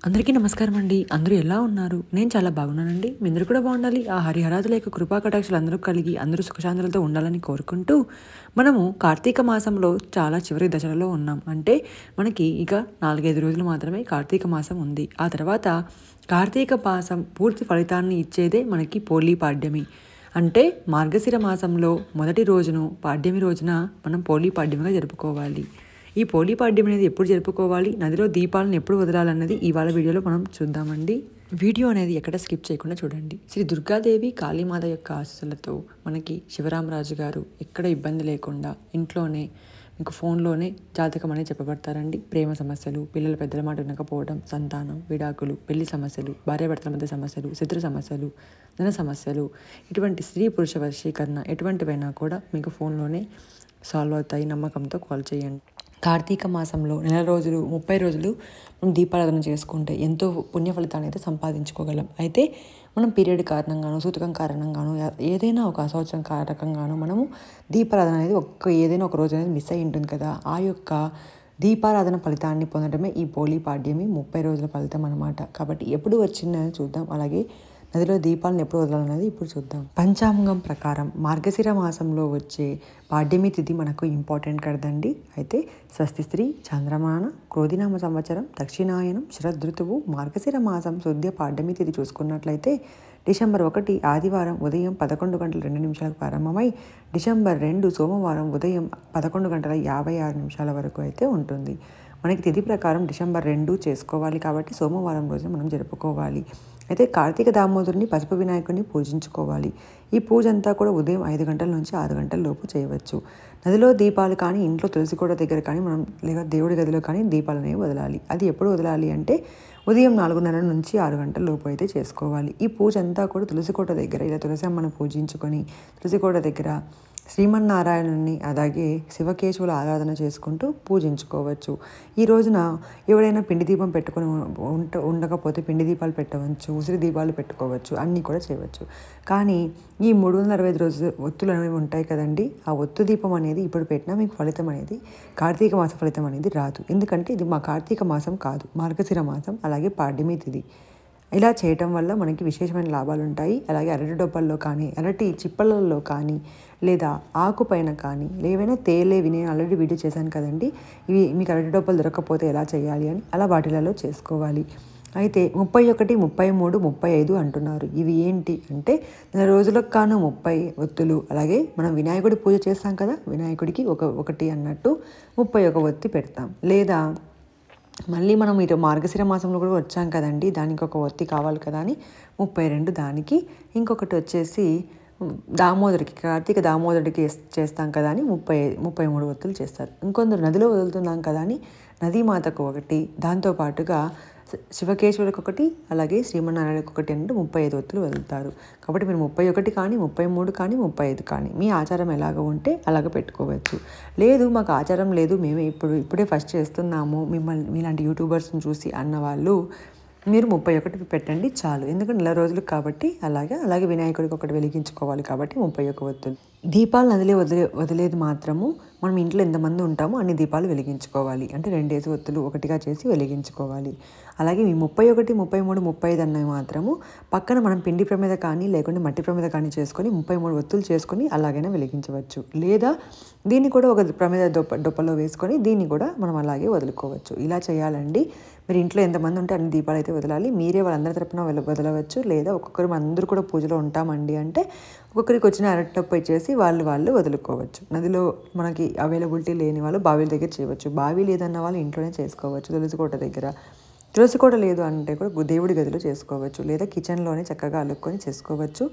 అందరికీ నమస్కారం అండి. అందరూ ఎలా ఉన్నారు? నేను చాలా బాగున్నానండి. మీ అందరూ కూడా బాగుండాలి. ఆ హరిహరాదుల యొక్క కృపా కటాక్షాలు అందరూ కలిగి అందరూ సుఖశాంతులతో ఉండాలని కోరుకుంటూ, మనము కార్తీక మాసంలో చాలా చివరి దశలలో ఉన్నాం. అంటే మనకి ఇక 4, 5 రోజులు మాత్రమే కార్తీక మాసం ఉంది. ఆ తర్వాత కార్తీక మాసం పూర్తి ఫలితాన్ని ఇచ్చేదే మనకి పోలీ పాడ్యమి. అంటే మార్గశిర మాసంలో మొదటి రోజును పాడ్యమి రోజున మనం పోలీ పాడ్యమిగా జరుపుకోవాలి. ఈ పోలీ పాడ్యం అనేది ఎప్పుడు జరుపుకోవాలి, నదిలో దీపాలను ఎప్పుడు వదలాలన్నది ఇవాళ వీడియోలో మనం చూద్దామండి. వీడియో అనేది ఎక్కడ స్కిప్ చేయకుండా చూడండి. శ్రీ దుర్గాదేవి కాళీమాత యొక్క ఆశీస్సులతో మనకి శివరామరాజు గారు ఎక్కడ ఇబ్బంది లేకుండా ఇంట్లోనే మీకు ఫోన్లోనే జాతకం అనేది చెప్పబడతారండి. ప్రేమ సమస్యలు, పిల్లల పెద్దల మాట వినకపోవడం, సంతానం, విడాకులు, పెళ్లి సమస్యలు, భార్యాభర్తల మధ్య సమస్యలు, శత్రు సమస్యలు, ధన సమస్యలు, ఇటువంటి స్త్రీ పురుష వశీకరణ ఎటువంటివైనా కూడా మీకు ఫోన్లోనే సాల్వ్ అవుతాయి. నమ్మకంతో కాల్ చేయండి. కార్తీక మాసంలో నెల రోజులు 30 రోజులు మనం దీపారాధన చేసుకుంటే ఎంతో పుణ్య ఫలితాన్ని అయితే సంపాదించుకోగలం. అయితే మనం పీరియడ్ కారణంగాను, సూతకం కారణంగాను, ఏదైనా ఒక సంవత్సరం కారకంగాను మనము దీపారాధన అనేది ఏదైనా ఒక రోజు అనేది మిస్ అయి ఉంటుంది కదా. ఆ యొక్క దీపారాధన ఫలితాన్ని పొందడమే ఈ పోలీ పాడ్యమి 30 రోజుల ఫలితం అనమాట. కాబట్టి ఎప్పుడు వచ్చిందని చూద్దాం. అలాగే నదిలో దీపాలను ఎప్పుడు వదలాలన్నది ఇప్పుడు చూద్దాం. పంచాంగం ప్రకారం మార్గశిర మాసంలో వచ్చే పాడ్యమి తిథి మనకు ఇంపార్టెంట్ కదండి. అయితే స్వస్తి స్త్రీ చంద్రమాన క్రోధినామ సంవత్సరం దక్షిణాయనం శరదృతువు మార్గశిర మాసం శుద్ధ పాడ్యమి తిథి చూసుకున్నట్లయితే డిసెంబర్ 1 ఆదివారం ఉదయం 11:02 ప్రారంభమై డిసెంబర్ 2 సోమవారం ఉదయం 11:56 వరకు అయితే ఉంటుంది. మనకి తిథి ప్రకారం డిసెంబర్ 2 చేసుకోవాలి కాబట్టి సోమవారం రోజున మనం జరుపుకోవాలి. అయితే కార్తీక దామోదరుని పసుపు వినాయకుడిని పూజించుకోవాలి. ఈ పూజ అంతా కూడా ఉదయం 5 గంటల నుంచి 6 గంటల లోపు చేయవచ్చు. నదిలో దీపాలు కానీ, ఇంట్లో తులసి కోట దగ్గర కానీ మనం లేదా దేవుడి గదిలో కానీ దీపాలు అనేవి వదలాలి. అది ఎప్పుడు వదలాలి అంటే ఉదయం 4:30 నుంచి 6 గంటల లోపు అయితే చేసుకోవాలి. ఈ పూజ అంతా కూడా తులసి కోట దగ్గర ఇలా తులసి అమ్మను పూజించుకొని తులసి కోట దగ్గర శ్రీమన్నారాయణుని అలాగే శివకేశవుల ఆరాధన చేసుకుంటూ పూజించుకోవచ్చు. ఈ రోజున ఎవరైనా పిండి దీపం పెట్టుకొని ఉండకపోతే పిండి దీపాలు పెట్టవచ్చు, ఉసిరి దీపాలు పెట్టుకోవచ్చు, అన్నీ కూడా చేయవచ్చు. కానీ ఈ 365 రోజు ఒత్తులు అనేవి ఉంటాయి కదండి. ఆ ఒత్తు దీపం అనేది ఇప్పుడు పెట్టినా మీకు ఫలితం అనేది కార్తీక మాస ఫలితం అనేది రాదు. ఎందుకంటే ఇది మా కార్తీక మాసం కాదు, మార్గశిర మాసం, అలాగే పాడ్యమి తిథి. ఇలా చేయటం వల్ల మనకి విశేషమైన లాభాలు ఉంటాయి. అలాగే అరటి డొప్పల్లో కానీ, అరటి చిప్పలలో కానీ, లేదా ఆకు పైన కానీ, ఏవైనా తేలేవి నేను ఆల్రెడీ వీడియో చేశాను కదండి. ఇవి మీకు అరటి డొప్పలు దొరకకపోతే ఎలా చేయాలి అని అలా వాటిలలో చేసుకోవాలి. అయితే 31, 33, 35 అంటున్నారు. ఇవి ఏంటి అంటే నెల రోజులకు కాను 30 ఒత్తులు. అలాగే మనం వినాయకుడి పూజ చేస్తాం కదా, వినాయకుడికి ఒకటి అన్నట్టు 31 ఒత్తి పెడతాం. లేదా మళ్ళీ మనం ఇటు మార్గశిర మాసంలో కూడా వచ్చాం కదండి, దానికి ఒక ఒత్తి కావాలి కదా అని 32 దానికి, ఇంకొకటి వచ్చేసి దామోదరికి కార్తీక దామోదరికి చేస్తాం కదా అని 33 ఒత్తులు చేస్తారు. ఇంకొందరు నదిలో వదులుతున్నాం కదా అని నదీమాతకు ఒకటి, దాంతోపాటుగా శివకేశవులకు ఒకటి, అలాగే శ్రీమన్నారాయణకు ఒకటి అంటే 35 ఒత్తులు వదులుతారు. కాబట్టి మీరు 31 కానీ, 33 కానీ, 35 కానీ మీ ఆచారం ఎలాగ ఉంటే అలాగ పెట్టుకోవచ్చు. లేదు మాకు ఆచారం లేదు, మేము ఇప్పుడే ఫస్ట్ చేస్తున్నాము మీలాంటి యూట్యూబర్స్ని చూసి అన్న వాళ్ళు మీరు 31 పెట్టండి చాలు. ఎందుకంటే నెల రోజులకు కాబట్టి. అలాగే వినాయకుడికి ఒకటి వెలిగించుకోవాలి కాబట్టి 31 ఒత్తులు. దీపాలు నదిలే వదిలేది మాత్రము మనం ఇంట్లో ఎంతమంది ఉంటామో అన్ని దీపాలు వెలిగించుకోవాలి. అంటే 2 ఒత్తులు ఒకటిగా చేసి వెలిగించుకోవాలి. అలాగే ఈ 31, 33, 35 అన్నవి మాత్రము పక్కన మనం పిండి ప్రమిద కానీ లేకుంటే మట్టి ప్రమిద కానీ చేసుకొని 33 ఒత్తులు చేసుకొని అలాగైనా వెలిగించవచ్చు. లేదా దీన్ని కూడా ఒక ప్రమిద డొప్పలో వేసుకొని దీన్ని కూడా మనం అలాగే వదులుకోవచ్చు. ఇలా చేయాలండి. మీరు ఇంట్లో ఎంతమంది ఉంటే అన్ని దీపాలు అయితే వదలాలి. మీరే వాళ్ళందరి తరపున వదలవచ్చు. లేదా ఒక్కొక్కరు అందరూ కూడా పూజలో ఉంటామండి అంటే ఒక్కొక్కరికి వచ్చిన అరటి డొప్ప ఇచ్చేసి వాళ్ళు వదులుకోవచ్చు. నదిలో మనకి అవైలబిలిటీ లేని వాళ్ళు బావిల దగ్గర చేయవచ్చు. బావి లేదన్న వాళ్ళు ఇంట్లోనే చేసుకోవచ్చు. తులసికోట దగ్గర, తులసికోట లేదు అంటే కూడా దేవుడి గదిలో చేసుకోవచ్చు. లేదా కిచెన్లోనే చక్కగా అలుక్కొని చేసుకోవచ్చు.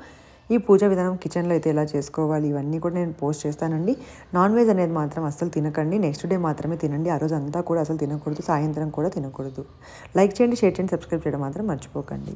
ఈ పూజ విధానం కిచెన్లో అయితే ఎలా చేసుకోవాలి ఇవన్నీ కూడా నేను పోస్ట్ చేస్తానండి. నాన్ వెజ్ అనేది మాత్రం అస్సలు తినకండి. నెక్స్ట్ డే మాత్రమే తినండి. ఆ రోజు అంతా కూడా అసలు తినకూడదు. సాయంత్రం కూడా తినకూడదు. లైక్ చేయండి, షేర్ చేయండి, సబ్స్క్రైబ్ చేయడం మాత్రం మర్చిపోకండి.